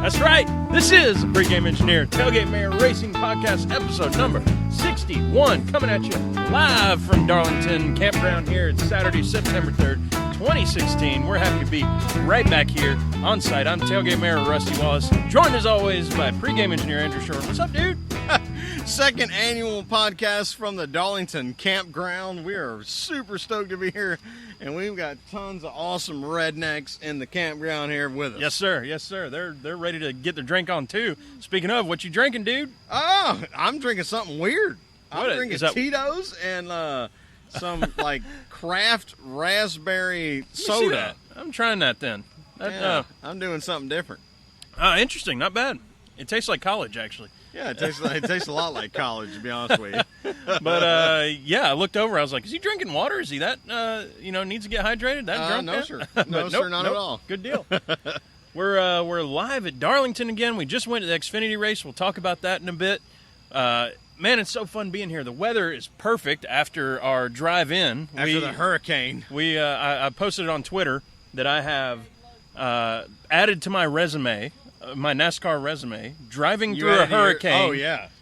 That's right. This is the Pregame Engineer Tailgate Mayor Racing Podcast, episode number 61, coming at you live from Darlington Campground here. It's Saturday, September 3rd, 2016. We're happy to be right back here on site. I'm Tailgate Mayor Rusty Wallace, joined as always by Pregame Engineer Andrew Short. What's up, dude? Second annual podcast from the Darlington Campground. We are super stoked to be here, and we've got tons of awesome rednecks in the campground here with us. Yes, sir. Yes, sir. They're ready to get their drink on, too. Speaking of, what you drinking, dude? Oh, I'm drinking something weird. I'm drinking that... Tito's and some, like, craft raspberry soda. I'm trying that then. I'm doing something different. Interesting. Not bad. It tastes like college, actually. Yeah, it tastes a lot like college, to be honest with you. But, yeah, I looked over. I was like, is he drinking water? Is he that, needs to get hydrated? That drunk? No, sir. No, sir, not at all. Good deal. We're live at Darlington again. We just went to the Xfinity race. We'll talk about that in a bit. Man, it's so fun being here. The weather is perfect after our drive-in. After the hurricane. I posted it on Twitter that I have added to my resume, my NASCAR resume, driving through a hurricane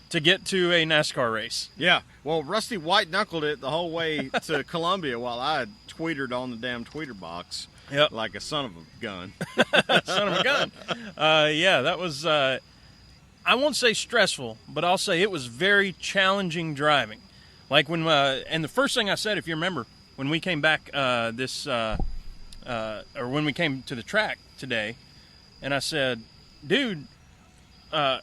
to get to a NASCAR race. Yeah. Well, Rusty white-knuckled it the whole way to Columbia while I tweetered on the damn tweeter box like a son of a gun. Son of a gun. That was, I won't say stressful, but I'll say it was very challenging driving. Like when, and the first thing I said, if you remember, when we came back or when we came to the track today, and I said, dude, I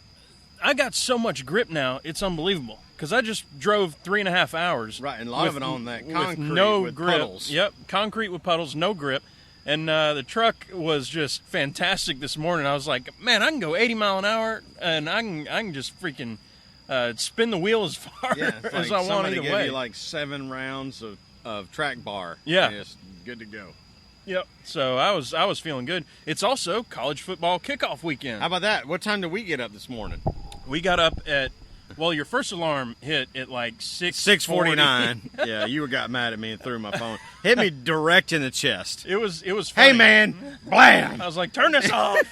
got so much grip now, it's unbelievable. Because I just drove 3.5 hours. Right, and a lot of it on that concrete with no with grip. puddles. Yep, concrete with puddles, no grip. And the truck was just fantastic this morning. I was like, man, I can go 80 mile an hour, and I can just freaking spin the wheel as far as I want either way. Somebody gave you like 7 rounds of track bar. Yeah. And it's good to go. Yep. So I was feeling good. It's also college football kickoff weekend. How about that? What time did we get up this morning? We got up at, well, your first alarm hit at like 6:49. Yeah, you got mad at me and threw my phone. Hit me direct in the chest. It was funny. Hey, man. Blam. I was like, turn this off.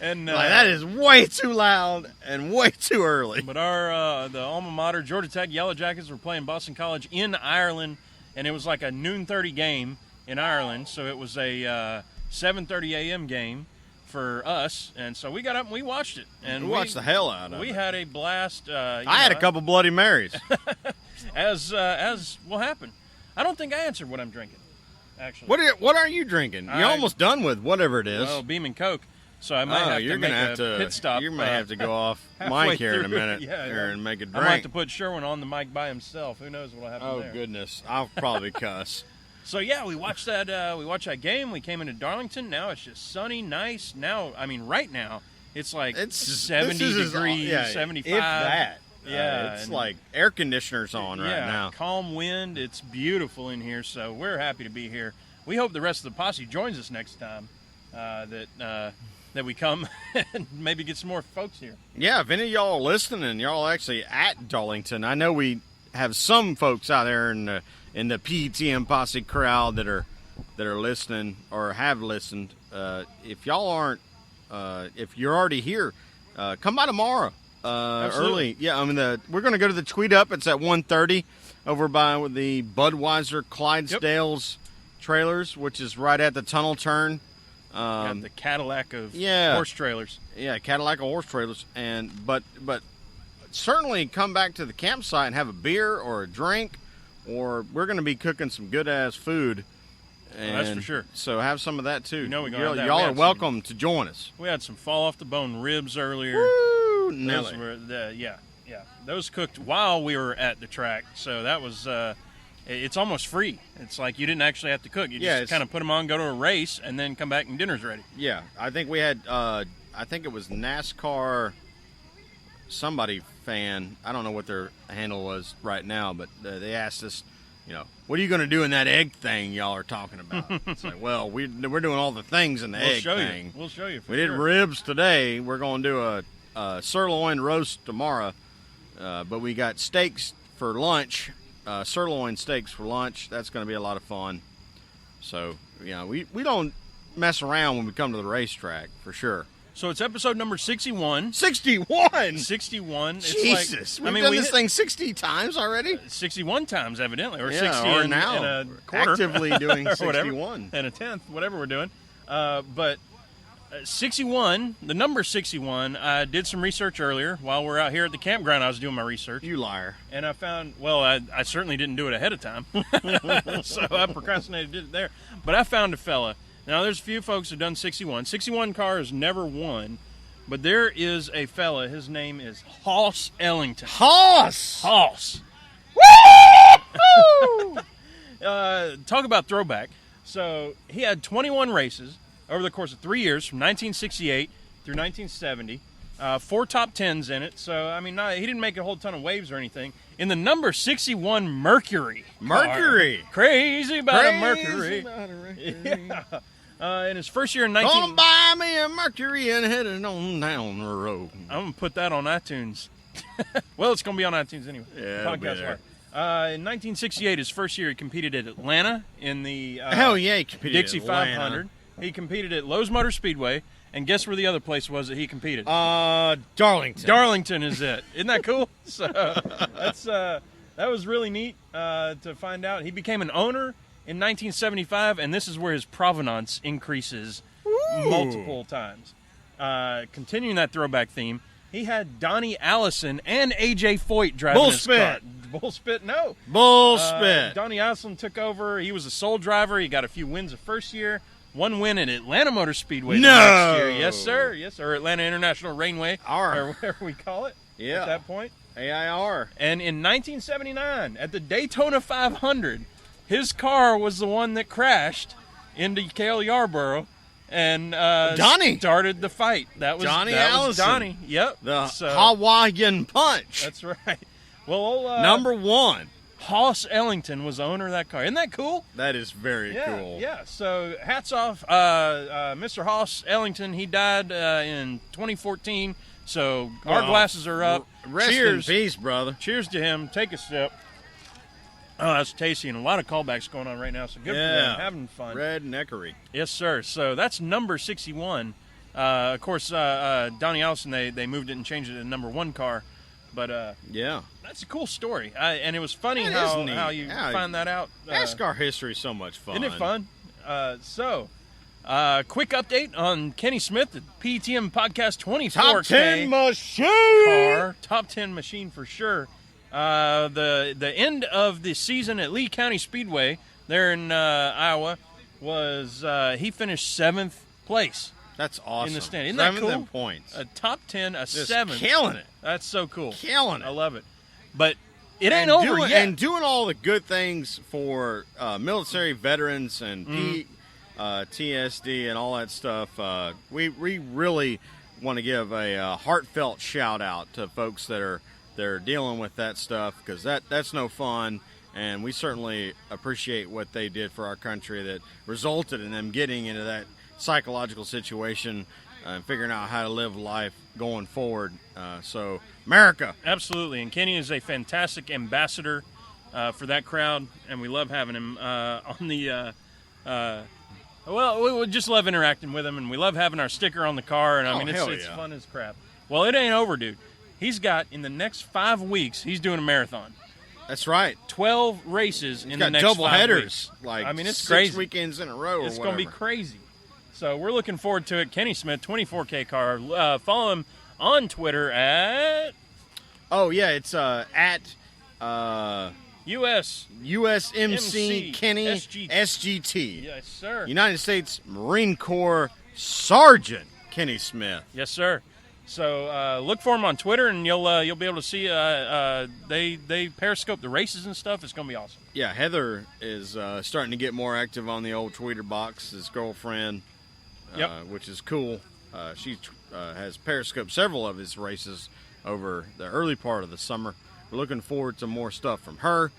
And that is way too loud and way too early. But the alma mater, Georgia Tech Yellow Jackets, were playing Boston College in Ireland, and it was like a noon 30 game in Ireland, so it was a 7:30 a.m. game for us, and so we got up and we watched it. And we watched the hell out of it. We had a blast. I had a couple Bloody Marys. as will happen. I don't think I answered what I'm drinking, actually. What are you drinking? You're almost done with whatever it is. Well, Beam and Coke. So I might have to make a pit stop. You might have to go off mic here in a minute and make a drink. I might have to put Sherwin on the mic by himself. Who knows what'll happen there. Oh, goodness. I'll probably cuss. So, yeah, we watched that game. We came into Darlington. Now it's just sunny, nice. Now, I mean, right now, it's like 70 degrees, 75. If that. Yeah. It's like air conditioners on right now. Calm wind. It's beautiful in here, so we're happy to be here. We hope the rest of the posse joins us next time that we come and maybe get some more folks here. Yeah, if any of y'all are listening and y'all actually at Darlington, I know we have some folks out there in the PETM posse crowd that are listening or have listened. If y'all aren't, if you're already here, come by tomorrow early. Yeah, I mean we're going to go to the Tweet Up. It's at 1:30 over by the Budweiser Clydesdales trailers, which is right at the tunnel turn. Got the Cadillac of horse trailers. Yeah, Cadillac of horse trailers, but certainly come back to the campsite and have a beer or a drink. Or we're going to be cooking some good-ass food. And that's for sure. So have some of that, too. You know we're going to Y'all are welcome to join us. We had some fall-off-the-bone ribs earlier. Woo! Those were those cooked while we were at the track. So that was it's almost free. It's like you didn't actually have to cook. You just kind of put them on, go to a race, and then come back and dinner's ready. Yeah. I think we had, I think it was NASCAR somebody fan. I don't know what their handle was right now, but they asked us, what are you going to do in that egg thing y'all are talking about? It's like, well, we're doing all the things in the egg thing. We'll show you. We did ribs today. We're going to do a sirloin roast tomorrow, but we got steaks for lunch, sirloin steaks for lunch. That's going to be a lot of fun. So, we don't mess around when we come to the racetrack, for sure. So it's episode number 61. 61? 61. Jesus. We've done this thing 60 times already? 61 times, evidently. Or 60 or now, in a quarter. Actively doing 61. Whatever, and a tenth, whatever we're doing. But 61, the number 61, I did some research earlier. While we're out here at the campground, I was doing my research. You liar. And I found, I certainly didn't do it ahead of time. So I procrastinated, did it there. But I found a fella. Now, there's a few folks who've done 61. 61 cars never won, but there is a fella. His name is Hoss Ellington. Hoss! Woo! Talk about throwback. So he had 21 races over the course of 3 years, from 1968 through 1970. 4 top 10s in it. So, I mean, he didn't make a whole ton of waves or anything. In the number 61 Mercury. Mercury. Crazy about a Mercury. Yeah. In his first year in Gonna buy me a Mercury and heading on down the road. I'm going to put that on iTunes. Well, it's going to be on iTunes anyway. Yeah, Podcast there. In 1968, his first year, he competed at Atlanta in the Hell yeah, he competed Dixie at Atlanta. 500. He competed at Lowe's Motor Speedway. And guess where the other place was that he competed? Darlington. Darlington is it. Isn't that cool? So that was really neat to find out. He became an owner in 1975, and this is where his provenance increases multiple times. Continuing that throwback theme, he had Donnie Allison and A.J. Foyt driving his car. Bullspit, no. Bullspit. Donnie Allison took over. He was a sole driver. He got a few wins the first year. One win at Atlanta Motor Speedway the next year. Yes, sir. Yes, or Atlanta International Raceway, or whatever we call it at that point. AIR. And in 1979, at the Daytona 500, his car was the one that crashed into Cale Yarborough and Donnie started the fight. That was Donnie Allison. Was Donnie. Yep. The Hawaiian Punch. That's right. Well, number one. Hoss Ellington was the owner of that car. Isn't that cool? That is very cool. Yeah, so hats off. Mr. Hoss Ellington, he died in 2014, so our glasses are up. Rest Cheers. in peace, brother. Cheers to him. Take a sip. Oh, that's tasty, and a lot of callbacks going on right now, so good for them. Having fun. Redneckery. Yes, sir. So that's number 61. Of course, Donnie Allison, they moved it and changed it to number 1 car. But yeah, that's a cool story, and it was funny that how you find that out. NASCAR history is so much fun. Isn't it fun? Quick update on Kenny Smith, the PETM Podcast 24K Top 10 machine car, top 10 machine for sure. The end of the season at Lee County Speedway there in Iowa was he finished 7th place. That's awesome. In the stand. Isn't that cool? 7 points. A top 10, a Just 7th. Killing it. That's so cool. Killing it. I love it. But it ain't over yet. And doing all the good things for military veterans and PTSD and all that stuff. We really want to give a heartfelt shout out to folks that are dealing with that stuff, because that's no fun. And we certainly appreciate what they did for our country that resulted in them getting into that psychological situation and figuring out how to live life going forward. So, America. Absolutely. And Kenny is a fantastic ambassador for that crowd, and we love having him on the we just love interacting with him, and we love having our sticker on the car, and I mean, it's fun as crap. Well, it ain't over, dude. He's got, in the next 5 weeks, he's doing a marathon. That's right. 12 races in the next 5 weeks. Double headers. Like, I mean, it's 6 crazy. weekends in a row It's going to be crazy. So we're looking forward to it. Kenny Smith, 24K car. Follow him on Twitter at... Oh, yeah, it's at... USMC Kenny SGT. SGT. Yes, sir. United States Marine Corps Sergeant Kenny Smith. Yes, sir. So look for him on Twitter, and you'll be able to see they periscope the races and stuff. It's going to be awesome. Yeah, Heather is starting to get more active on the old Tweeter box, his girlfriend, which is cool. She has periscoped several of his races over the early part of the summer. We're looking forward to more stuff from her,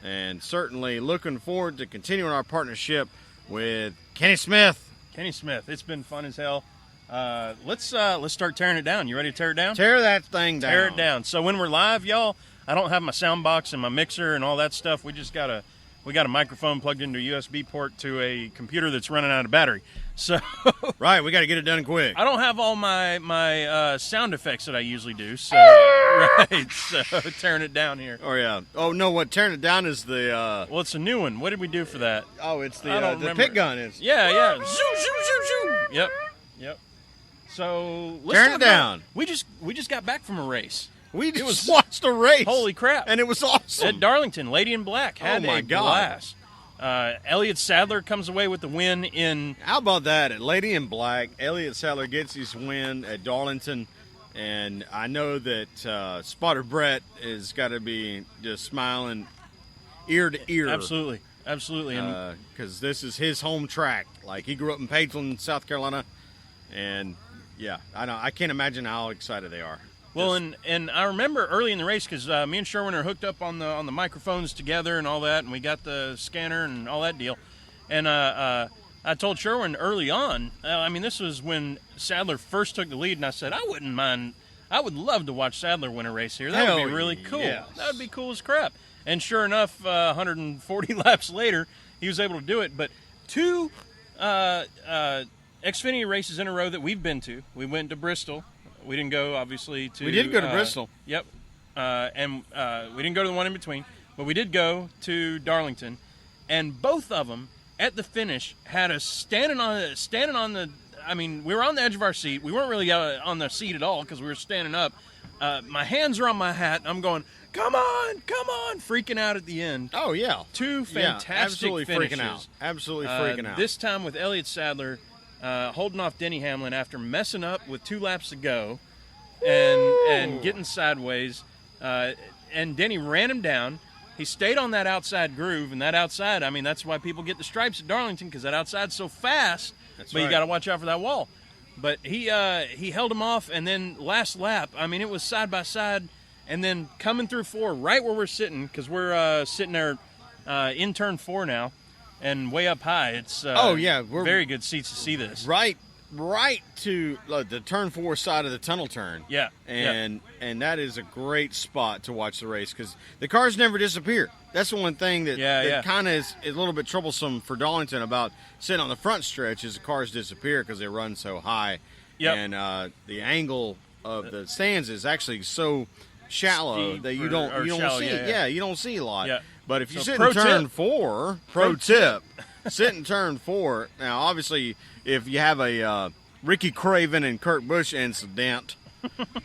and certainly looking forward to continuing our partnership with Kenny Smith. Kenny Smith, it's been fun as hell. Let's start tearing it down. You ready to tear it down? Tear that thing down. Tear it down. So when we're live, y'all, I don't have my sound box and my mixer and all that stuff. We just got a we got a microphone plugged into a USB port to a computer that's running out of battery. So Right, we got to get it done quick. I don't have all my sound effects that I usually do. So right, so tearing it down here. Oh yeah. Oh no, what tearing it down is the. Well, it's a new one. What did we do for that? Oh, it's I don't the remember. pit gun is. Yeah. Zoom, zoom, zoom, zoom. Yep. So let's Tearing talk it down. about- we just got back from a race. We just watched a race. Holy crap! And it was awesome. At Darlington, Lady in Black had Oh, my a God. blast. Elliott Sadler comes away with the win in. How about that? At Lady in Black, Elliott Sadler gets his win at Darlington. And I know that Spotter Brett has got to be just smiling ear to ear. Absolutely. Because this is his home track. Like, he grew up in Pageland, South Carolina. And, yeah, I can't imagine how excited they are. Well, and I remember early in the race because me and Sherwin are hooked up on the microphones together and all that, and we got the scanner and all that deal. And I told Sherwin early on, this was when Sadler first took the lead, and I said I wouldn't mind. I would love to watch Sadler win a race here. That would be really cool. Yes. That would be cool as crap. And sure enough, 140 laps later, he was able to do it. But two Xfinity races in a row that we've been to. We went to Bristol. We didn't go, obviously, to... We did go to Bristol. Yep. And we didn't go to the one in between. But we did go to Darlington. And both of them, at the finish, had us standing on the... I mean, we were on the edge of our seat. We weren't really on the seat at all because we were standing up. My hands are on my hat. I'm going, come on, freaking out at the end. Oh, yeah. Two fantastic absolutely finishes. Absolutely freaking out. This time with Elliott Sadler holding off Denny Hamlin after messing up with 2 laps to go and getting sideways. And Denny ran him down. He stayed on that outside groove, and that outside, that's why people get the stripes at Darlington, because that outside's so fast. That's but right. You got to watch out for that wall. But he held him off, and then last lap, it was side by side, and then coming through 4, right where we're sitting, because we're sitting there in turn 4 now, and way up high. It's we're very good seats to see this. Right to the turn 4 side of the tunnel turn. Yeah. And that is a great spot to watch the race because the cars never disappear. That's the one thing that kind of is a little bit troublesome for Darlington about sitting on the front stretch is the cars disappear because they run so high. Yep. And the angle of the stands is actually so shallow Steep that you don't shallow, see it. yeah. You don't see a lot. Yeah. But if you So sit pro in turn tip. 4, Pro tip, sit in turn 4. Now, obviously, if you have a Ricky Craven and Kurt Busch incident,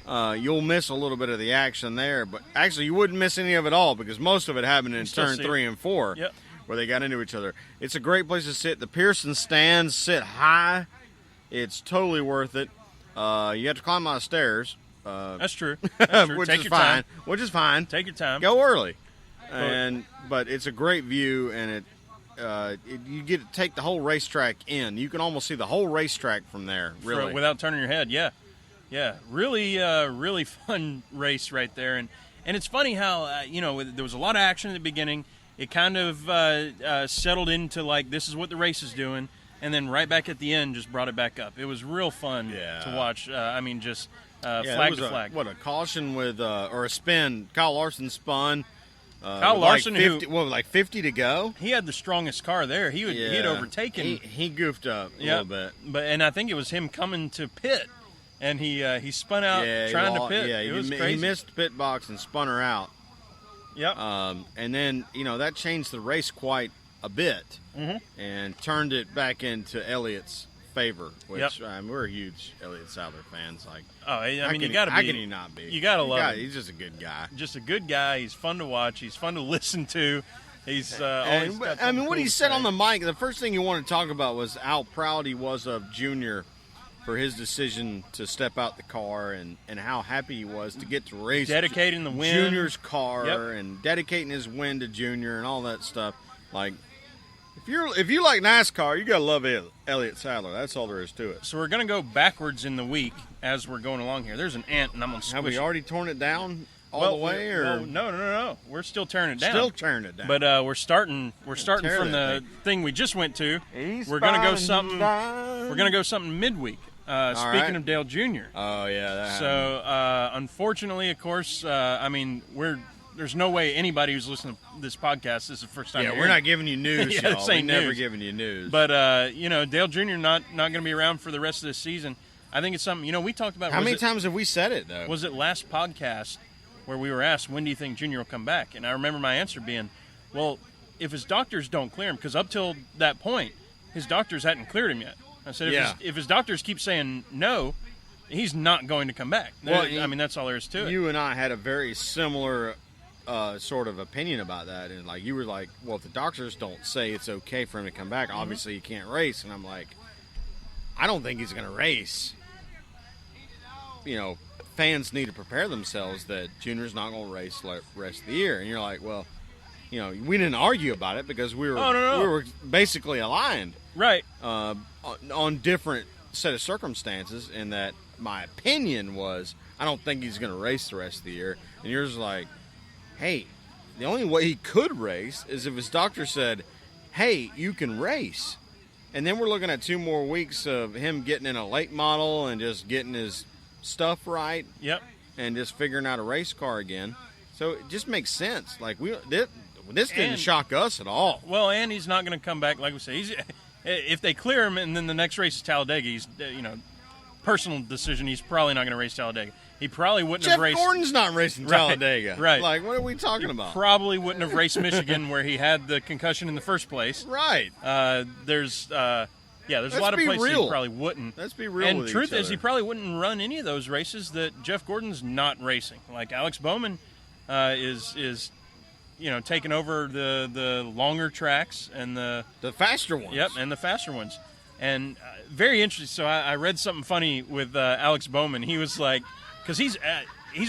you'll miss a little bit of the action there. But actually, you wouldn't miss any of it all because most of it happened in turn 3 and 4 where they got into each other. It's a great place to sit. The Pearson stands sit high. It's totally worth it. You have to climb out of stairs. That's true. That's true. Which Take is your fine. time. Which is fine. Take your time. Go early. But it's a great view, and you get to take the whole racetrack in. You can almost see the whole racetrack from there, really. Without turning your head, yeah. Really, really fun race right there. And it's funny how, there was a lot of action at the beginning. It kind of settled into, like, this is what the race is doing. And then right back at the end just brought it back up. It was real fun to watch. Flag to flag. A caution with, or a spin. Kyle Larson spun. Kyle Larson, 50 to go? He had the strongest car there. He had overtaken. He goofed up a little bit. And I think it was him coming to pit, and he spun out trying to pit. Yeah, it was crazy. He missed pit box and spun her out. Yep. And then, that changed the race quite a bit and turned it back into Elliott's favor, which we're huge Elliott Sadler fans. Like, you got to be. How can you not be? You got to love him. He's just a good guy. Just a good guy. He's fun to watch. He's fun to listen to. He's always got something what cool he to said say. on the mic, the first thing you want to talk about was how proud he was of Junior for his decision to step out the car and how happy he was to get to race. Dedicating the win. Junior's car and dedicating his win to Junior and all that stuff. Like, if you like NASCAR, you gotta love Elliott Sadler. That's all there is to it. So we're gonna go backwards in the week as we're going along here. There's an ant, and I'm gonna squish Have we it. already torn it down all the way, or well, no? We're still tearing it down. still tearing it down? But we're starting Tear from that the thing we just went to. He's We're gonna go spinning something. down. We're gonna go something midweek. Speaking right. of Dale Jr. Oh yeah, that happened. So unfortunately, of course, we're there's no way anybody who's listening to this podcast, this is the first time. Yeah, we're not giving you news, Yeah, y'all. this We're ain't never news. giving you news. But Dale Jr. not going to be around for the rest of this season. I think it's something. We talked about. How many times have we said it though? Was it last podcast where we were asked, when do you think Junior will come back? And I remember my answer being, well, if his doctors don't clear him, because up till that point, his doctors hadn't cleared him yet. I said, if his doctors keep saying no, he's not going to come back. Well, I mean, that's all there is to it. You and I had a very similar sort of opinion about that. And, like, you were like, well, if the doctors don't say it's okay for him to come back, obviously he can't race. And I'm like, I don't think he's going to race. Fans need to prepare themselves that Junior's not going to race the rest of the year. And you're like, well, we didn't argue about it because we were basically aligned. Right. On different set of circumstances, in that my opinion was I don't think he's going to race the rest of the year. And yours like, hey, the only way he could race is if his doctor said, hey, you can race. And then we're looking at 2 more weeks of him getting in a late model and just getting his stuff right. Yep. And just figuring out a race car again. So it just makes sense. Like, this didn't shock us at all. Well, and he's not going to come back, like we say. If they clear him and then the next race is Talladega, he's, personal decision, he's probably not going to race Talladega. He probably wouldn't have raced. Jeff Gordon's not racing Talladega. Right. Like, what are we talking about? Probably wouldn't have raced Michigan where he had the concussion in the first place. Right. There's a lot of places he probably wouldn't. Let's be real and with truth each is, other. he probably wouldn't run any of those races that Jeff Gordon's not racing. Like Alex Bowman is taking over the longer tracks and the faster ones. Yep, and the faster ones. And very interesting. So I read something funny with Alex Bowman. He was like, because he's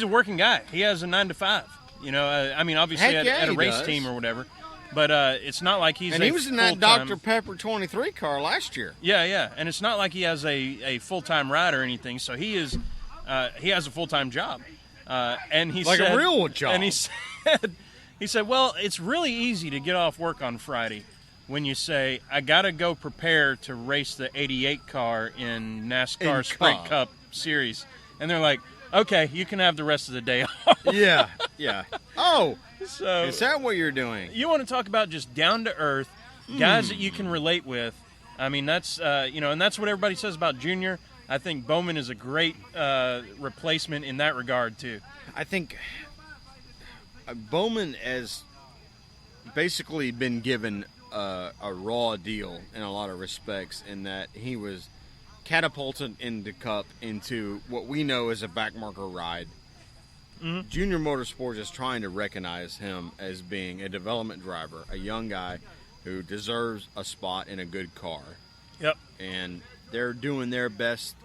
a working guy. He has a 9 to 5. Obviously at a race team or whatever. But it's not like he's. And he was in that Dr. Pepper 23 car last year. Yeah, and it's not like he has a full-time ride or anything. So he has a full-time job. And he like said, a real job. And he said, well, it's really easy to get off work on Friday when you say, I got to go prepare to race the 88 car in NASCAR Sprint Cup Series. And they're like, okay, you can have the rest of the day off. Yeah. Oh, so is that what you're doing? You want to talk about just down-to-earth guys that you can relate with. I mean, that's, and that's what everybody says about Junior. I think Bowman is a great replacement in that regard, too. I think Bowman has basically been given a raw deal in a lot of respects, in that he was catapulted into Cup into what we know as a backmarker ride. Mm-hmm. Junior Motorsports is trying to recognize him as being a development driver, a young guy who deserves a spot in a good car. Yep. And they're doing their best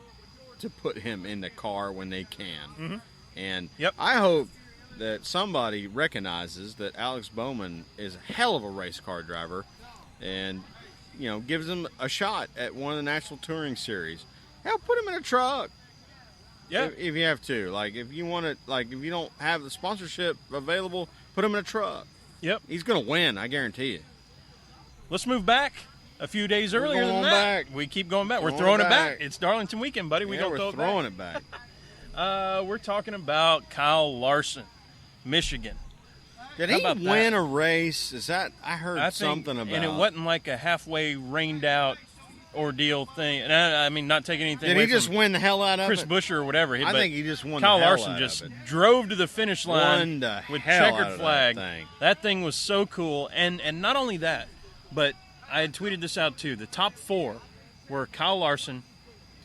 to put him in the car when they can. Mm-hmm. And yep. I hope that somebody recognizes that Alex Bowman is a hell of a race car driver, and gives him a shot at one of the National Touring Series. Hell, put him in a truck. Yeah. If you have to, if you want to, if you don't have the sponsorship available, put him in a truck. Yep. He's gonna win, I guarantee you. Let's move back a few days earlier than that. Back. We keep going back. We're throwing it back. It's Darlington weekend, buddy. We're throwing it back. We're talking about Kyle Larson, Michigan. Did he win a race? Is that I heard something about? And it wasn't like a halfway rained out ordeal thing. And I mean, not taking anything. Did away he just from win the hell out of Chris it? Buescher or whatever? I think he just won. Kyle the hell Larson out just of it. drove to the finish line with checkered out of flag. That thing was so cool, and not only that, but I had tweeted this out too. The top 4 were Kyle Larson,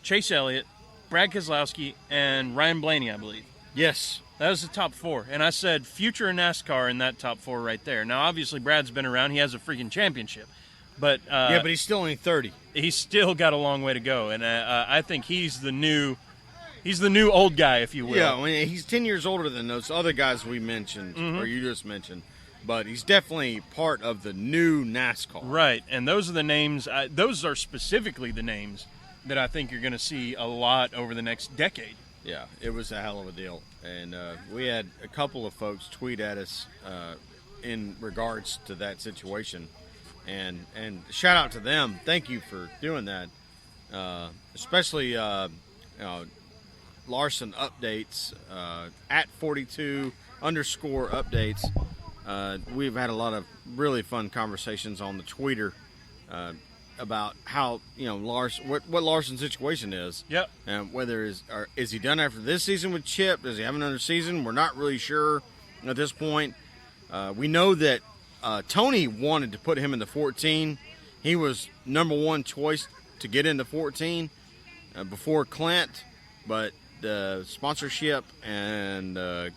Chase Elliott, Brad Keselowski, and Ryan Blaney, I believe. Yes. That was the top 4. And I said future in NASCAR in that top 4 right there. Now, obviously, Brad's been around. He has a freaking championship. But but he's still only 30. He's still got a long way to go. And I think he's the new old guy, if you will. Yeah, he's 10 years older than those other guys we mentioned, or you just mentioned. But he's definitely part of the new NASCAR. Right. And those are the names. Those are specifically the names that I think you're going to see a lot over the next decade. Yeah, it was a hell of a deal. And we had a couple of folks tweet at us in regards to that situation. And shout out to them. Thank you for doing that. Especially Larson updates at 42 updates. We've had a lot of really fun conversations on the Twitter about how what Larson's situation is. Yep. And whether is he done after this season with Chip? Does he have another season? We're not really sure at this point. We know that Tony wanted to put him in the 14. He was number one choice to get into 14 before Clint, but the sponsorship and the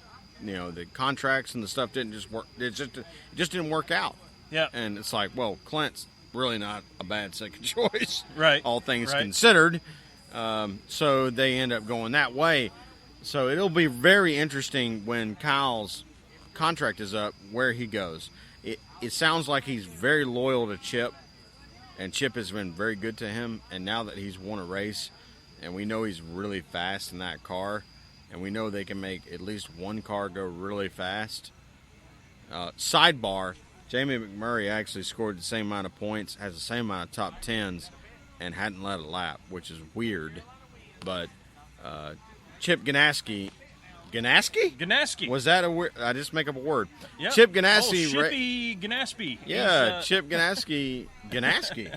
contracts and the stuff didn't just work. It just didn't work out. Yeah. And it's like, well, Clint's really not a bad second choice, right? All things considered. So they end up going that way. So it'll be very interesting when Kyle's contract is up where he goes. It sounds like he's very loyal to Chip, and Chip has been very good to him. And now that he's won a race, and we know he's really fast in that car, and we know they can make at least one car go really fast. Sidebar, Jamie McMurray actually scored the same amount of points, has the same amount of top 10s, and hadn't led a lap, which is weird. But Chip Ganassi... Ganassi. Was that a word? I just make up a word. Yep. Chip Ganassi. Oh, Shippy Ganassi. Yeah, Chip Ganassi.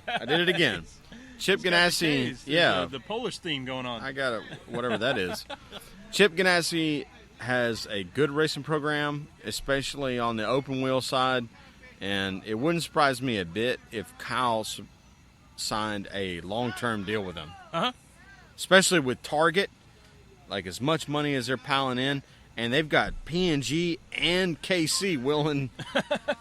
I did it again. Chip Ganassi. Yeah. The Polish theme going on. I got it, whatever that is. Chip Ganassi has a good racing program, especially on the open wheel side, and it wouldn't surprise me a bit if Kyle signed a long-term deal with him. Uh-huh. Especially with Target, like as much money as they're piling in, and they've got P&G and KC willing.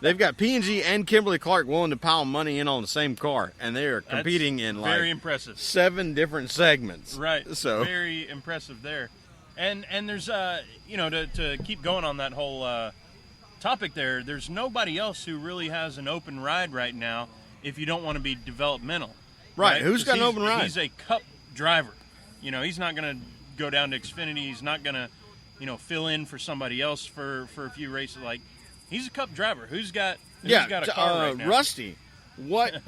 They've got P&G and Kimberly Clark willing to pile money in on the same car, and they are competing in like very impressive 7 different segments. Right. So very impressive there, and there's to keep going on that whole topic there. There's nobody else who really has an open ride right now. If you don't want to be developmental, right? Who's got an open ride? He's a Cup driver. He's not going to go down to Xfinity. He's not going to fill in for somebody else for a few races. Like, he's a Cup driver. Who's got a car right now? Rusty, what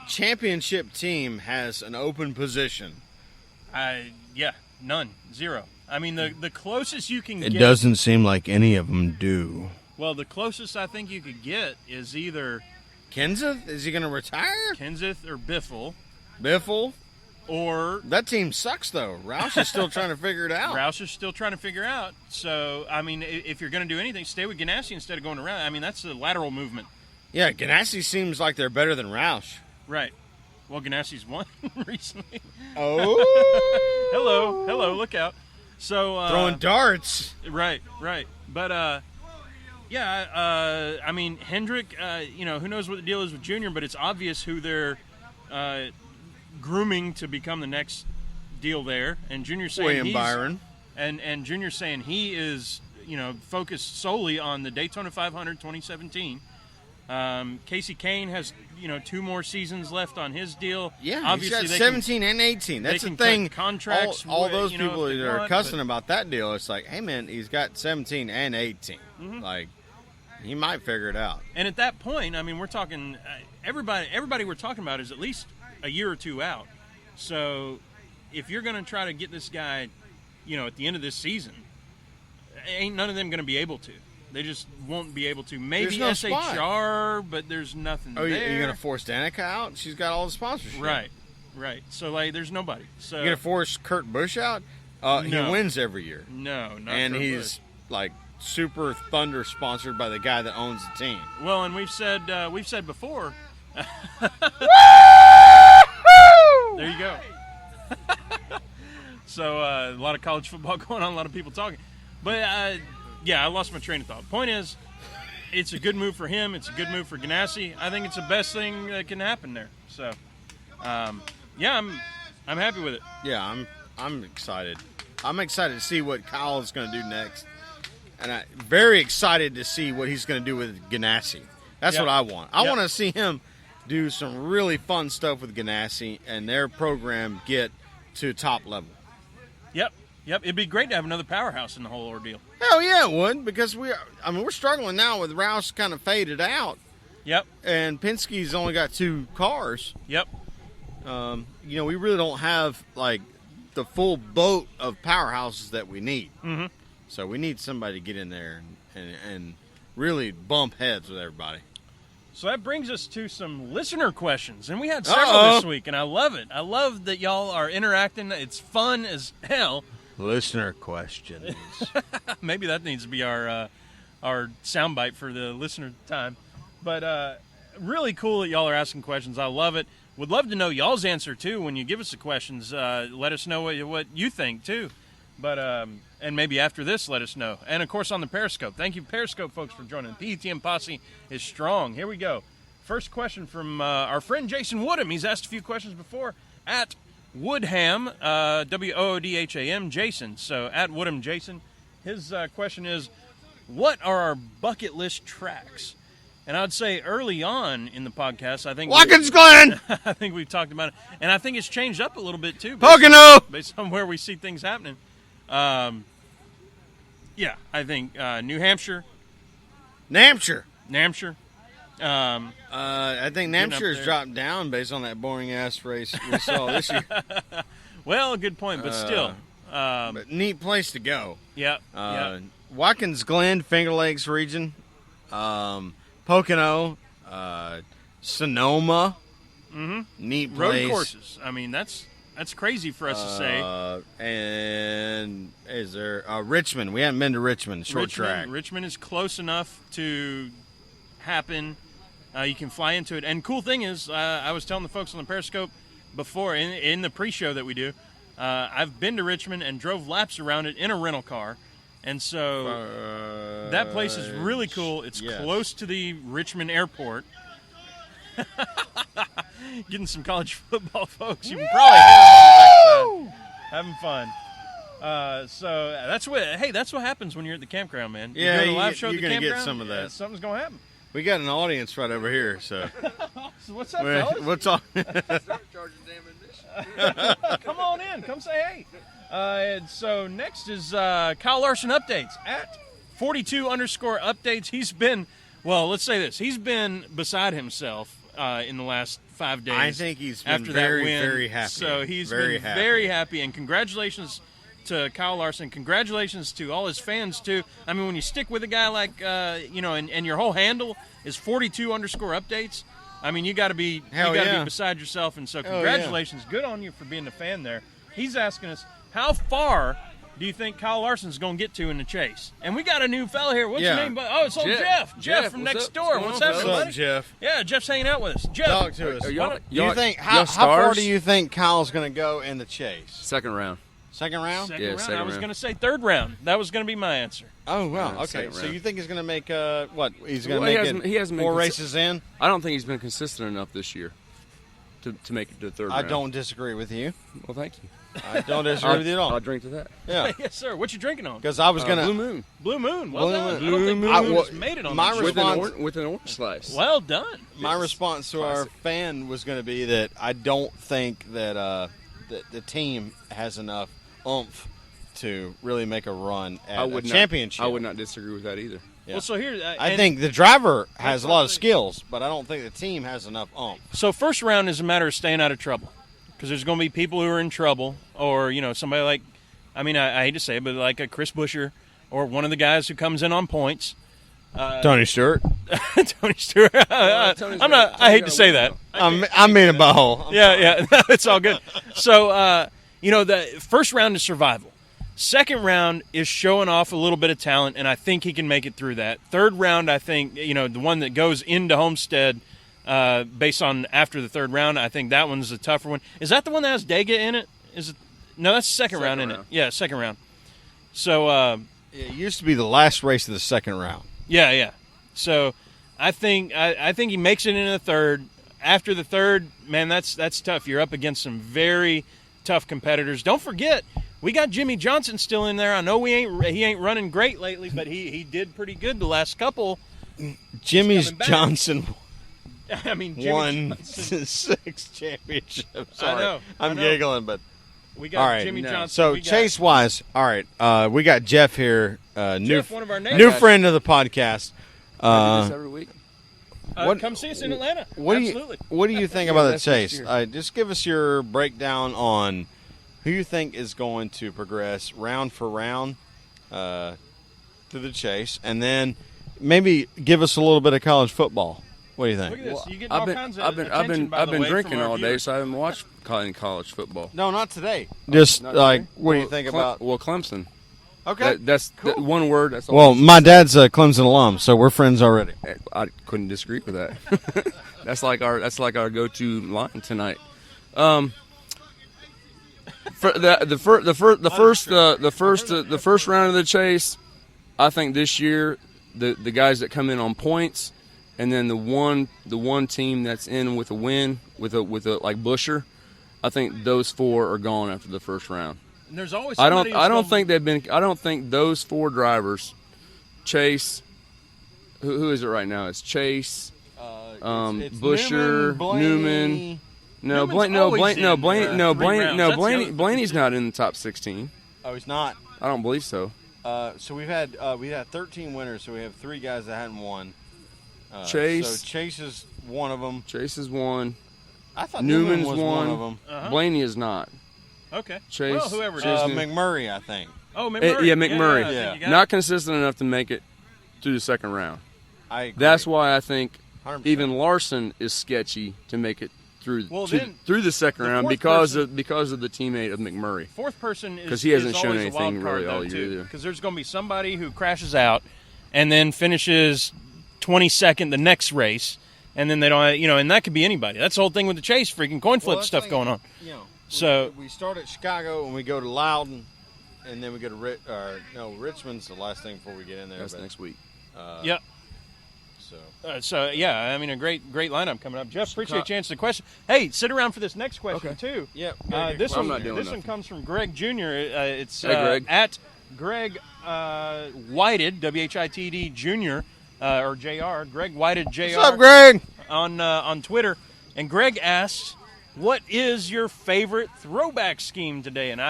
championship team has an open position? None. Zero. I mean, the closest you can get... It doesn't seem like any of them do. Well, the closest I think you could get is either... Kenseth? Is he going to retire? Kenseth or Biffle. Biffle? Or... That team sucks, though. Roush is still trying to figure it out. Roush is still trying to figure out. So, I mean, if you're going to do anything, stay with Ganassi instead of going around. I mean, that's the lateral movement. Yeah, Ganassi seems like they're better than Roush. Right. Well, Ganassi's won recently. Oh! Hello, look out. So throwing darts. Right. But I mean, Hendrick. Who knows what the deal is with Junior, but it's obvious who they're grooming to become the next deal there. And Junior saying William Byron. And Junior saying he is focused solely on the Daytona 500 2017. Casey Kane has 2 more seasons left on his deal. Yeah, obviously he's got 17 and 18. That's the thing. Contracts. All those people that are cussing about that deal, it's like, hey man, he's got 17 and 18. Mm-hmm. Like, he might figure it out. And at that point, I mean, we're talking everybody we're talking about is at least a year or 2 out. So if you're going to try to get this guy, at the end of this season, ain't none of them going to be able to. They just won't be able to. Maybe no SHR, but there's nothing there. You're going to force Danica out? She's got all the sponsorship. Right. So, there's nobody. So you're going to force Kurt Busch out? No. He wins every year. No, not And Kurt he's, Busch. Super Thunder sponsored by the guy that owns the team. Well, and we've said before. There you go. So, a lot of college football going on, a lot of people talking. But, I lost my train of thought. Point is, it's a good move for him. It's a good move for Ganassi. I think it's the best thing that can happen there. So, I'm happy with it. Yeah, I'm excited. I'm excited to see what Kyle is going to do next, and I'm very excited to see what he's going to do with Ganassi. That's what I want. I want to see him do some really fun stuff with Ganassi and their program get to top level. Yep, it'd be great to have another powerhouse in the whole ordeal. Hell yeah, it would, because we're struggling now with Rouse kind of faded out. Yep. And Penske's only got 2 cars. Yep. We really don't have the full boat of powerhouses that we need. Mm-hmm. So we need somebody to get in there and really bump heads with everybody. So that brings us to some listener questions, and we had several this week, and I love it. I love that y'all are interacting. It's fun as hell. Listener questions. Maybe that needs to be our soundbite for the listener time. But really cool that y'all are asking questions. I love it. Would love to know y'all's answer, too, when you give us the questions. Let us know what you think, too. But and maybe after this, let us know. And, of course, on the Periscope. Thank you, Periscope folks, for joining. The PETM Posse is strong. Here we go. First question from our friend Jason Woodham. He's asked a few questions before at Woodham, Woodham, Jason. So, at Woodham Jason. His question is, what are our bucket list tracks? And I would say early on in the podcast, I think Watkins Glen! I think we've talked about it. And I think it's changed up a little bit, too. Pocono! Based on where we see things happening. Yeah, I think New Hampshire. Namshire. I think Namshire's dropped down based on that boring-ass race we saw this year. Well, good point, but still. But neat place to go. Yeah. Watkins Glen, Finger Lakes region. Pocono. Sonoma. Mm-hmm. Neat place. Road courses. I mean, that's crazy for us to say. And is there Richmond? We haven't been to Richmond. Short track. Richmond is close enough to happen. You can fly into it. And cool thing is, I was telling the folks on the Periscope before in the pre-show that we do, I've been to Richmond and drove laps around it in a rental car. And so that place is really cool. It's close to the Richmond airport. Getting some college football folks. You can probably hear them on the backside. Having fun. So that's what happens when you're at the campground, man. Yeah, you go to a live show at you're the going to campground, get some of that. Something's going to happen. We got an audience right over here, so. So what's up, fellas? What's on? Come on in. Come say hey. So next is Kyle Larson updates at 42_updates. He's been, well, let's say this. He's been beside himself in the last 5 days. I think he's been after very, that win. very happy. So he's been very happy. And congratulations to Kyle Larson. Congratulations to all his fans, too. I mean, when you stick with a guy like, and your whole handle is 42_updates, I mean, you got to be beside yourself. And so congratulations. Good on you for being a fan there. He's asking us, how far do you think Kyle Larson's going to get to in the chase? And we got a new fella here. What's your name? Oh, it's old Jeff. Jeff from next door. What's up, everybody? What's up, Jeff? Yeah, Jeff's hanging out with us. Jeff, talk to us. How far do you think Kyle's going to go in the chase? Second round. Second round? Second round. I was going to say third round. That was going to be my answer. Oh, wow. Yeah, okay. So round. you think he's going to make he's going to make he hasn't 4 races in? I don't think he's been consistent enough this year to make it to the third round. I don't disagree with you. Well, thank you. I don't disagree with you at all. I'll drink to that. Yeah. Yes, sir. What you drinking on? Because I was going to... Blue Moon. Blue Moon. Well done. Blue I don't think Moon. Blue Moon has made it on my the show. response- With an orange slice. Well done. My response to our fan was going to be that I don't think that the team has enough oomph to really make a run at a championship. I would not disagree with that either. Yeah. Well, so here... I think the driver has a lot of skills, but I don't think the team has enough oomph. So first round is a matter of staying out of trouble. Because there's going to be people who are in trouble, or, somebody like, I hate to say it, but like a Chris Buescher, or one of the guys who comes in on points. Tony Stewart. Tony Stewart. I hate to say that. I mean a bow. Yeah, it's all good. So, the first round is survival. Second round is showing off a little bit of talent, and I think he can make it through that. Third round, I think, the one that goes into Homestead, based on after the third round, I think that one's a tougher one. Is that the one that has Dega in it? Is it? No, that's the second round, isn't it? Yeah, second round. So it used to be the last race of the second round. Yeah. So I think he makes it into the third. After the third, man, that's tough. You're up against some very tough competitors. Don't forget, we got Jimmy Johnson still in there. I know he ain't running great lately, but he did pretty good the last couple. Jimmy's Johnson. Jimmy won Johnson. 6 championships. Sorry. I know. I'm giggling, but we got Jimmy Johnson. So chase-wise, all right, we got Jeff here, Jeff, one of our new friend of the podcast. I do this every week. Come see us in Atlanta. Absolutely. What do you think about the chase? Just give us your breakdown on who you think is going to progress round for round. to the chase, and then maybe give us a little bit of college football. What do you think? Look at this. You get I've all been kinds of I've been attention, by I've the been way, drinking from our all day, viewers. so I haven't watched any college football. No, not today. Just Not like, today? what do you think about? Well, Clemson. Okay, That's cool. one word. That's all. Well, my dad's a Clemson alum, so we're friends already. I couldn't disagree with that. That's like our go-to line tonight. For the first round of the chase, I think this year the guys that come in on points, and then the one team that's in with a win with a like Busher, I think those 4 are gone after the first round. And there's always I somebody don't who's think they've been. I don't think those 4 drivers, Chase. Who is it right now? It's Chase, It's Busher, Newman. No, Blaney's not in the top 16. Oh, he's not. I don't believe so. So we had 13 winners. So we have 3 guys that hadn't won. Chase. So Chase is one of them. Chase is one. I thought Newman's Newman was one of them. Uh-huh. Blaney is not. Okay. Chase. Well, whoever it is. McMurray, I think. Oh, McMurray. Yeah, McMurray. I think Yeah. you got Not it. consistent enough to make it through the second round. I agree. That's why I think 100%. even Larson is sketchy to make it through Well, to- then, through the second the round fourth because person- of the teammate of McMurray. Fourth person is 'Cause he hasn't is shown always a anything wild card, really all though, year too. either. Because there's going to be somebody who crashes out and then finishes 22nd the next race, and then they don't, and that could be anybody. That's the whole thing with the chase, freaking coin flip that's stuff like, going on. You know, So- we start at Chicago and we go to Loudon, and then we go to Richmond's the last thing before we get in there. That's but, next week. Yep. So Yeah, I mean, a great lineup coming up. Jeff, appreciate you answering the question. Hey, sit around for this next question, Okay. too. yeah, This I'm one, not doing this one nothing. comes from Greg Jr. It's Hey, Greg. at Greg Whited, WHITD Jr. Or JR, Greg Whited JR. What's up, Greg? On Twitter, and Greg asks, "What is your favorite throwback scheme today?" And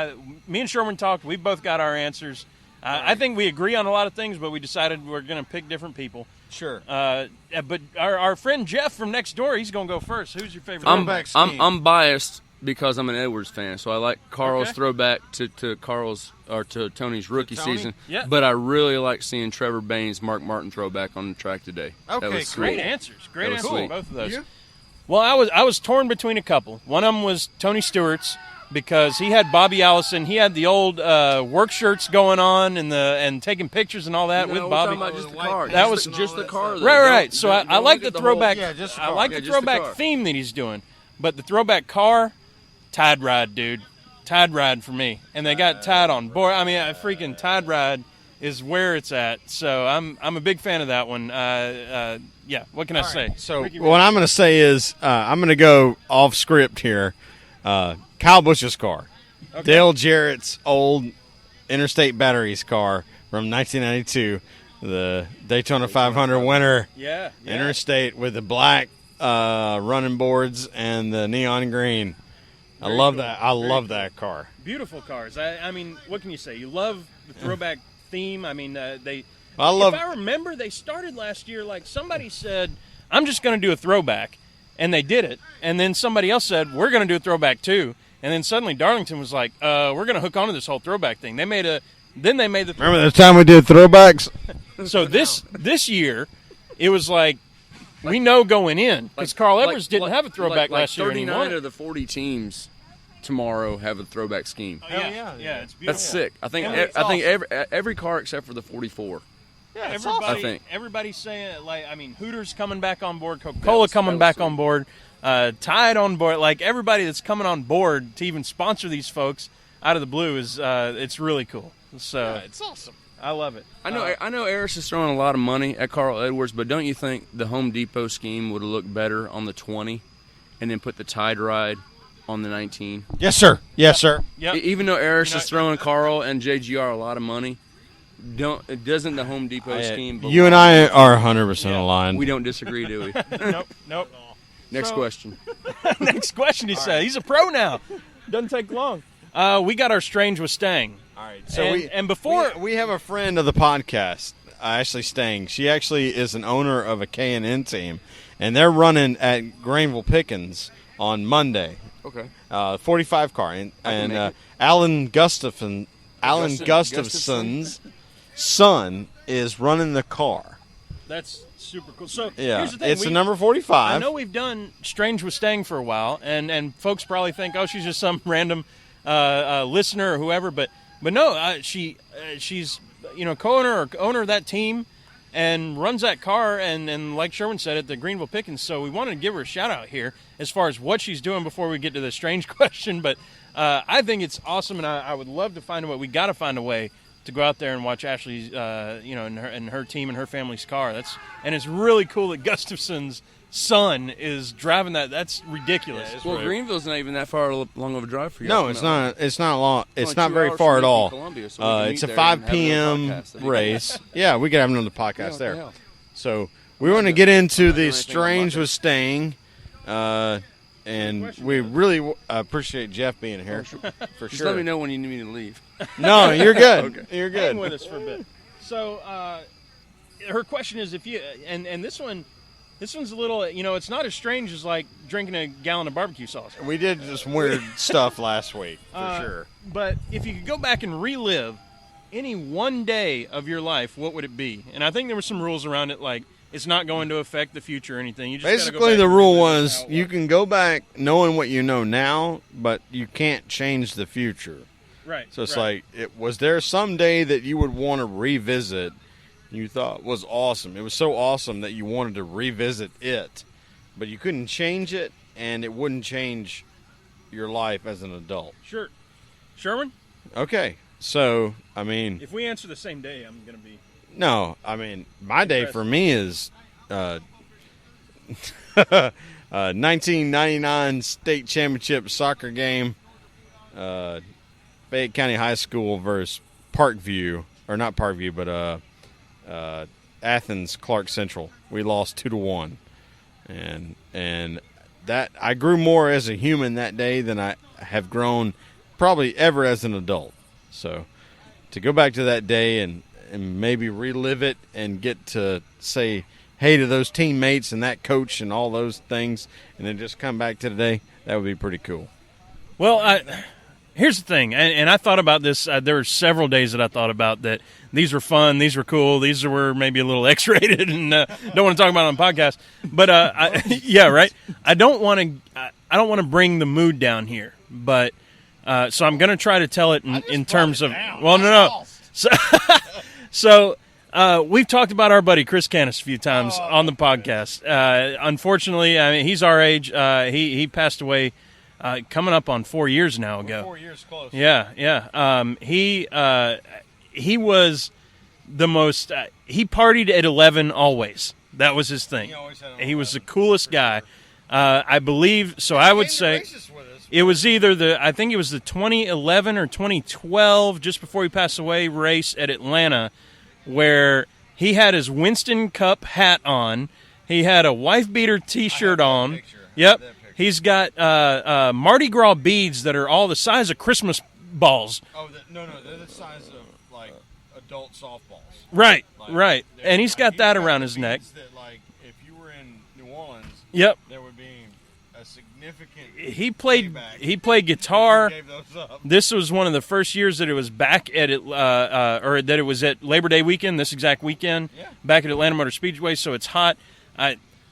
me and Sherman talked. We both got our answers. I think we agree on a lot of things, but we decided we're going to pick different people. Sure. But our friend Jeff from next door, he's going to go first. Who's your favorite I'm throwback? I'm biased because I'm an Edwards fan, so I like Carl's Okay. throwback to Carl's or to Tony's rookie Tony? season. Yeah. But I really like seeing Trevor Baines, Mark Martin throwback on the track today. Okay, that was Great sweet. answers. Great That was answers sweet. on both of those. You? Well, I was torn between a couple. One of them was Tony Stewart's because he had Bobby Allison. He had the old work shirts going on and taking pictures and all that with we're Bobby. talking about just the car. That was- just the car. though. Right. Don't- So I don't like look the at whole- throwback. Yeah, just the I car. like Yeah, the just the throwback car. theme that he's doing, but the throwback car, Tide Ride, dude, Tide Ride for me. And they got Tide on board. I mean, a freaking Tide Ride is where it's at. So I'm a big fan of that one. Yeah. What can I say? So Ricky, what I'm going to say is I'm going to go off script here. Kyle Busch's car. Okay. Dale Jarrett's old Interstate Batteries car from 1992, the Daytona 500 winner. Yeah. Interstate with the black running boards and the neon green. I Very love cool. that. I Very love cool. that car. Beautiful cars. I mean, what can you say? You love the throwback theme. I mean, they. I love. If I remember, they started last year. Like somebody said, "I'm just going to do a throwback," and they did it. And then somebody else said, "We're going to do a throwback too." And then suddenly Darlington was like, "We're going to hook onto this whole throwback thing." Then they made the. Remember the time we did throwbacks? So this year, it was like we know going in because Carl Edwards didn't have a throwback last year, and he 39 won it. of the 40 teams tomorrow have a throwback scheme. Yeah, it's beautiful. That's sick. I think Yeah, I think every car except for the 44. Yeah, it's Everybody, I think. everybody's saying Hooters coming back on board, Coca-Cola coming was back sweet. on board, Tide on board. Like everybody that's coming on board to even sponsor these folks out of the blue is it's really cool. So it's awesome. I love it. I know Eris is throwing a lot of money at Carl Edwards, but don't you think the Home Depot scheme would have looked better on the 20 and then put the Tide Ride on the 19? Yes, sir. Yes, sir. Yep. Even though Eris You know- is throwing Carl and JGR a lot next doesn't the Home Depot scheme belong? You and I are 100% aligned. We don't disagree, do we? Nope. Next So- question. Next question. He said he's a pro now. Doesn't take long. We got our Strange with Stang. All right. So And before we have a friend of the podcast, Ashley Stang. She actually is an owner of a K&N team, and they're running at Greenville Pickens on Monday. Okay. 45 car, and make it. Alan Gustafson's son is running the car. That's super cool. So Yeah, here's the thing. it's a number 45. I know we've done Strange with Staying for a while, and folks probably think, oh, she's just some random listener or whoever, but no, she's co-owner or owner of that team and runs that car, and like Sherwin said, at the Greenville Pickens. So we wanted to give her a shout out here as far as what she's doing before we get to the Strange question. But I think it's awesome, and I would love to find a way. We got to find a way to go out there and watch Ashley's, and her team and her family's car. And it's really cool that Gustafson's son is driving that. That's ridiculous. Yeah, well, Greenville's not even that far long of a drive for you. No, it's not. It's not long. It's like not 2 very hours far from at all. Columbia, so It's a 5 p.m. race. Yeah, we could have another podcast there. The So we want to get into the Strange with Staying, and we really appreciate Jeff being here for Just sure. let me know when you need me to leave. No, you're good. Okay. You're Hang good. with us for a bit. So her question is, if you and this one's a little, it's not as strange as like drinking a gallon of barbecue sauce. We did some weird stuff last week for sure. But if you could go back and relive any one day of your life, what would it be? And I think there were some rules around it, like it's not going to affect the future or anything. You just gotta go Basically, back the and rule relive was how it you can go back knowing what you know now, but you can't change the future. Right. So it's right. like, was there some day that you would want to revisit you thought was awesome? It was so awesome that you wanted to revisit it, but you couldn't change it, and it wouldn't change your life as an adult. Sure. Sherwin? Okay, so, I mean... If we answer the same day, I'm going to be... No, I mean, my day for me is 1999 state championship soccer game, Fayette County High School versus Parkview, or not Parkview, but Athens Clark Central. We lost 2-1, and that I grew more as a human that day than I have grown probably ever as an adult. So to go back to that day and maybe relive it and get to say hey to those teammates and that coach and all those things, and then just come back to today, that would be pretty cool. Well, here's the thing, and I thought about this. There were several days that I thought about that. These were fun. These were cool. These were maybe a little X-rated, and don't want to talk about it on the podcast. But yeah, right. I don't want to bring the mood down here, but so I'm going to try to tell it in terms of. Well, no. So we've talked about our buddy Chris Canis a few times on the podcast. Unfortunately, I mean, he's our age. He passed away coming up on 4 years now ago. 4 years close. Yeah. He was the most. He partied at 11 always. That was his thing. He was the coolest guy. I believe. So I would say it was either I think it was the 2011 or 2012, just before he passed away, race at Atlanta, where he had his Winston Cup hat on. He had a wife beater T-shirt on. Yep. He's got Mardi Gras beads that are all the size of Christmas balls. Oh, no, they're the size of like adult softballs. Right, right. And he's got that around his neck. That, like, if you were in New Orleans, yep, there would be a significant. He played guitar. Gave those up. This was one of the first years that it was back at it, or that it was at Labor Day weekend. This exact weekend, back at Atlanta Motor Speedway. So it's hot.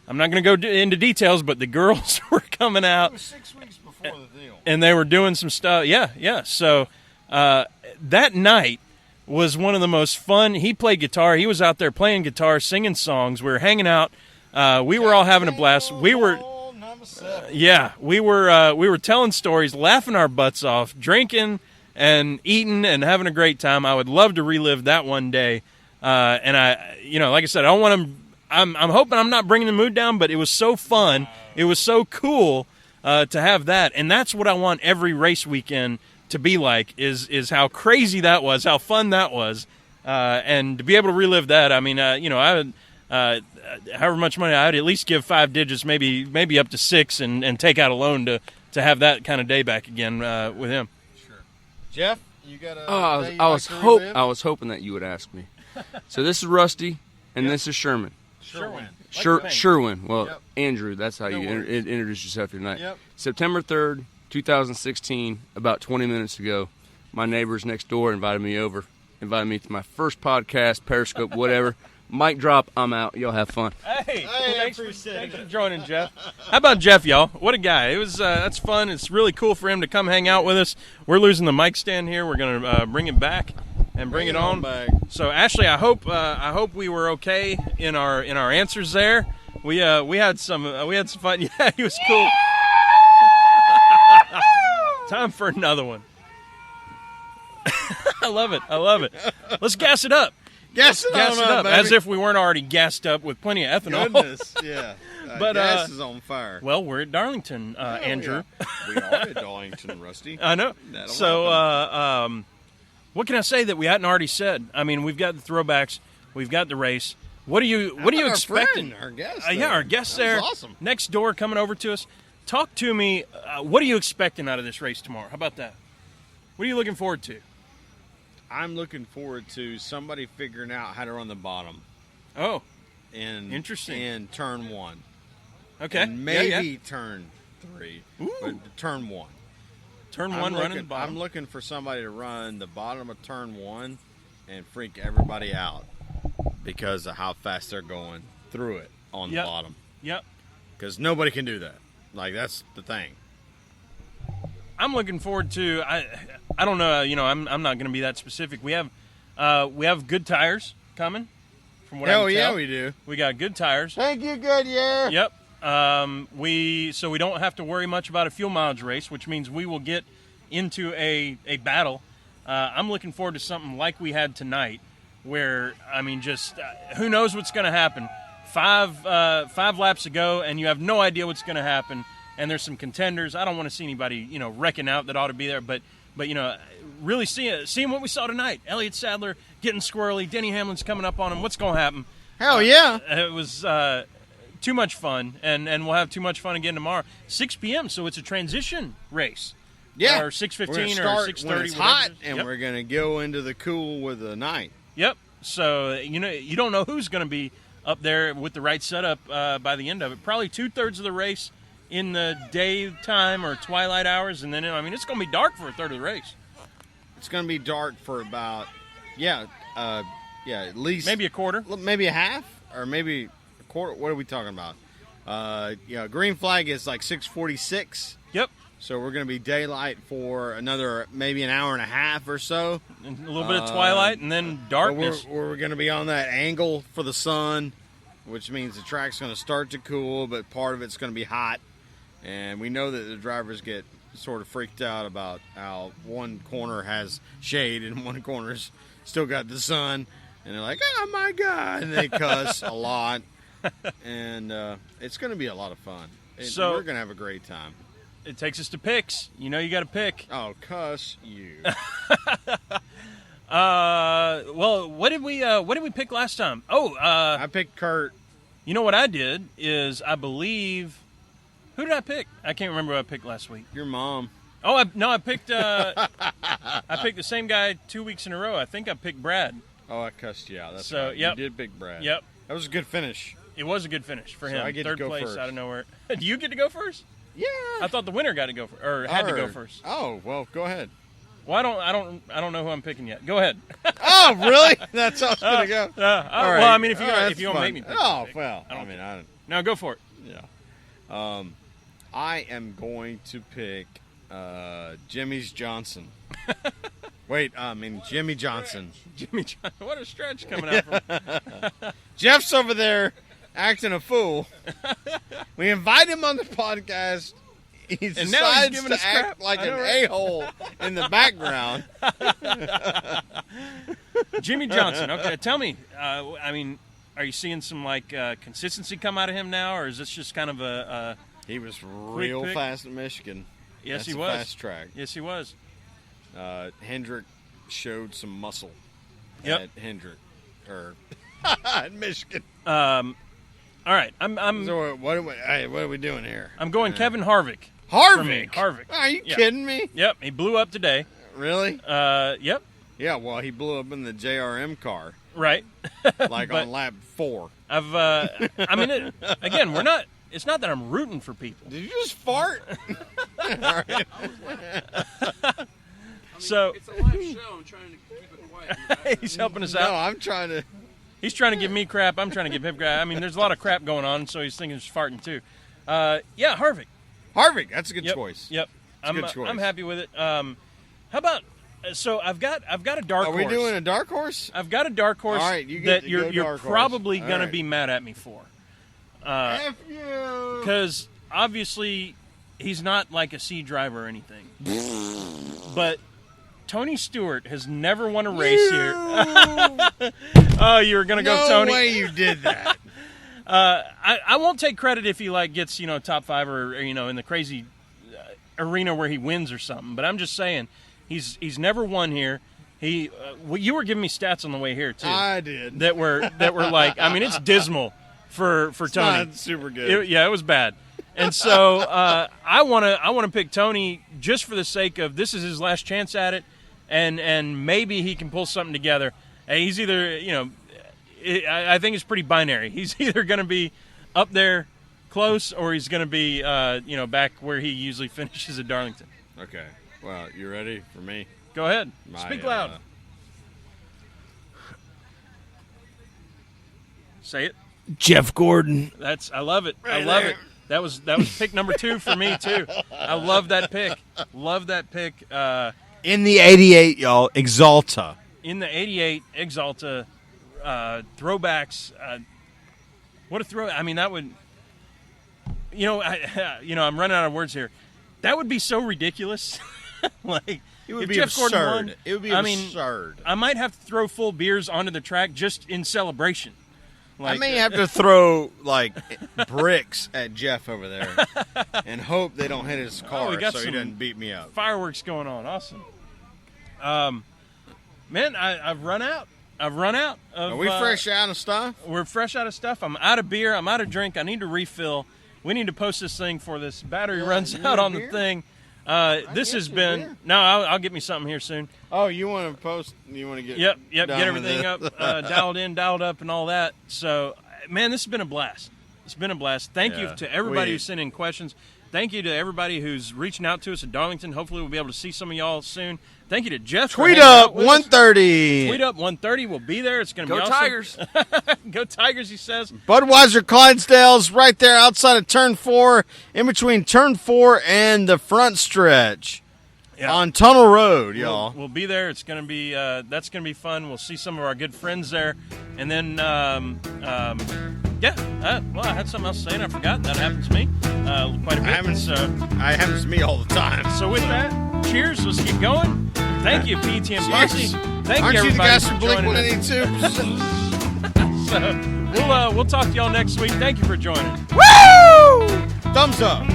I'm not going to go into details, but the girls were coming out. It was 6 weeks before the deal. And they were doing some stuff. Yeah. So that night was one of the most fun. He played guitar. He was out there playing guitar, singing songs. We were hanging out. We were all having a blast. We were we were telling stories, laughing our butts off, drinking and eating and having a great time. I would love to relive that one day. And I, like I said, I don't want to. I'm hoping I'm not bringing the mood down, but it was so fun. It was so cool to have that, and that's what I want every race weekend to be like. Is how crazy that was, how fun that was, and to be able to relive that. I mean, I would, however much money I would at least give 5 digits, maybe up to 6, and take out a loan to have that kind of day back again with him. Sure, Jeff, you got a. I was hoping that you would ask me. So this is Rusty, and this is Sherman. Sherwin. Well, yep. Andrew, that's how you introduce yourself here tonight. Yep. September 3rd, 2016, about 20 minutes ago, my neighbors next door invited me over inviting me to my first podcast, Periscope, whatever. Mic drop, I'm out. Y'all have fun. Hey, thanks for joining, Jeff. How about Jeff, y'all? What a guy. It was that's fun. It's really cool for him to come hang out with us. We're losing the mic stand here. We're going to bring it back and bring it on back. So, Ashley, I hope we were okay in our answers there. We had some fun. Yeah, he was cool. Time for another one. I love it. Let's gas it up. Gas it up, baby. As if we weren't already gassed up with plenty of ethanol. Goodness, yeah. But gas is on fire. Well, we're at Darlington, Andrew. Yeah. We are at Darlington, Rusty. I know. So, what can I say that we hadn't already said? I mean, we've got the throwbacks, we've got the race. What are you expecting? Our guest. Our guest there. Awesome. Next door, coming over to us. Talk to me. What are you expecting out of this race tomorrow? How about that? What are you looking forward to? I'm looking forward to somebody figuring out how to run the bottom. Oh, interesting. In turn 1. Okay. And maybe turn 3. Ooh. But turn 1. Turn 1 running the bottom. I'm looking for somebody to run the bottom of turn 1 and freak everybody out because of how fast they're going through it on the bottom. Yep. Because nobody can do that. Like, that's the thing. I'm looking forward to. I don't know. I'm not going to be that specific. We have good tires coming. From what I can tell. Yeah, we do. We got good tires. Thank you, Goodyear. Yep. We don't have to worry much about a fuel mileage race, which means we will get into a battle. I'm looking forward to something like we had tonight, where who knows what's going to happen. Five laps ago, and you have no idea what's going to happen. And there's some contenders. I don't want to see anybody, wrecking out that ought to be there. But really seeing what we saw tonight. Elliott Sadler getting squirrely. Denny Hamlin's coming up on him. What's going to happen? Hell yeah. It was too much fun, and we'll have too much fun again tomorrow. 6 p.m., so it's a transition race. Yeah. Or 6:15 or 6:30. When it's hot, and we're going to go into the cool with the night. Yep. So, you don't know who's going to be up there with the right setup by the end of it. Probably 2/3 of the race in the daytime or twilight hours, and then it's going to be dark for a third of the race. It's going to be dark for about at least maybe a quarter, maybe a half, or maybe a quarter. What are we talking about? Green flag is like 6:46. Yep. So we're going to be daylight for another maybe an hour and a half or so. And a little bit of twilight, and then darkness. We're going to be on that angle for the sun, which means the track's going to start to cool, but part of it's going to be hot. And we know that the drivers get sort of freaked out about how one corner has shade and one corner's still got the sun. And they're like, oh, my God. And they cuss a lot. And it's going to be a lot of fun. We're going to have a great time. It takes us to picks. You got to pick. Oh, cuss you. Well, what did we pick last time? I picked Kurt. You know what I did is I believe. Who did I pick? I can't remember who I picked last week. Your mom. Oh, I picked. I picked the same guy 2 weeks in a row. I think I picked Brad. Oh, I cussed you out. That's so, right. Yep. You did pick Brad. Yep. That was a good finish. It was a good finish for him. I get Third to go place first. out of nowhere. Do you get to go first? Yeah. I thought the winner got to go had to go first. Oh, well, go ahead. Well, I don't know who I'm picking yet. Go ahead. Oh, really? That's how it's gonna go. All right. Well, if you want to make me pick. Oh, pick. well. I don't. No, go for it. Yeah. I am going to pick Jimmy's Johnson. Wait, Jimmy Johnson. Jimmy Johnson. What a stretch coming out from. Jeff's over there acting a fool. We invite him on the podcast. He decides to act like an a-hole in the background. Jimmy Johnson. Okay, tell me. Are you seeing some consistency come out of him now, or is this just kind of a He was real fast in Michigan. Yes, That's he a was. Fast track. Yes, he was. Hendrick showed some muscle. Yep. At Hendrick in Michigan. All right, I'm. So what are we doing here? I'm going Kevin Harvick. Harvick. Are you kidding me? Yep, he blew up today. Really? Yep. Yeah, well, he blew up in the JRM car. Right. On lap 4. Again, we're not. It's not that I'm rooting for people. Did you just fart? So it's a live show. I'm trying to keep it quiet. he's helping us No, out. I'm trying to. He's trying to give me crap. I'm trying to give him crap. I mean, there's a lot of crap going on, so he's thinking he's farting too. Yeah, Harvick. Harvick, that's a good Yep. choice. Yep. a good choice. I'm happy with it. How about? So I've got a dark horse. Are we doing a dark horse? I've got a dark horse All right, you get that to you're go dark horse. probably All going to right. be mad at me for. F you. Because obviously he's not like a C driver or anything. But Tony Stewart has never won a race here. Oh, you were going to go Tony? No way you did that. I won't take credit if he gets top 5 or in the crazy arena where he wins or something. But I'm just saying he's never won here. You were giving me stats on the way here too. I did. That were like, I mean, it's dismal for Tony. Not super good. It was bad. And so I want to pick Tony just for the sake of this is his last chance at it, and maybe he can pull something together. And he's either I think it's pretty binary. He's either going to be up there close or he's going to be back where he usually finishes at Darlington. Okay. Well, you ready for me? Go ahead. Speak loud. Say it. Jeff Gordon. I love it. I Right love there. it. That was pick number 2 for me too. I love that pick. Love that pick. In the 88, y'all, Exalta. In the 88 Exalta throwbacks. What a throw! I mean, that would. I'm running out of words here. That would be so ridiculous. Like It would if be Jeff Gordon absurd. won, It would be I mean, absurd. I might have to throw full beers onto the track just in celebration. I may have to throw bricks at Jeff over there and hope they don't hit his car we got so he some doesn't beat me up. Fireworks going on. Awesome. Man, I've run out. I've run out. Are we fresh out of stuff? We're fresh out of stuff. I'm out of beer. I'm out of drink. I need to refill. We need to post this thing before this battery runs you out need on the beer? thing. This has you been beer. no. I'll get me something here soon. Oh, you want to post? You want to get? Yep. done Get with everything it? up, dialed in, dialed up, and all that. So, man, this has been a blast. It's been a blast. Thank you Yeah. to everybody who sent in questions. Thank you to everybody who's reaching out to us at Darlington. Hopefully, we'll be able to see some of y'all soon. Thank you to Jeff. for Tweet hanging up out with us. 1:30. Tweet up 1:30. We'll be there. It's going to be Go awesome. Tigers. Go Tigers, he says. Budweiser Clydesdales right there outside of turn 4, in between turn 4 and the front stretch Yeah. on Tunnel Road, y'all. We'll be there. It's going to be that's going to be fun. We'll see some of our good friends there, and then I had something else to say and I forgot. That happens to me quite a bit. It happens to me all the time. So with that, cheers. Let's keep going. Thank you, PETM Posse. Thank Aren't you, you the everybody, guys for from joining us. Blink-182? So we'll talk to y'all next week. Thank you for joining. Woo! Thumbs up.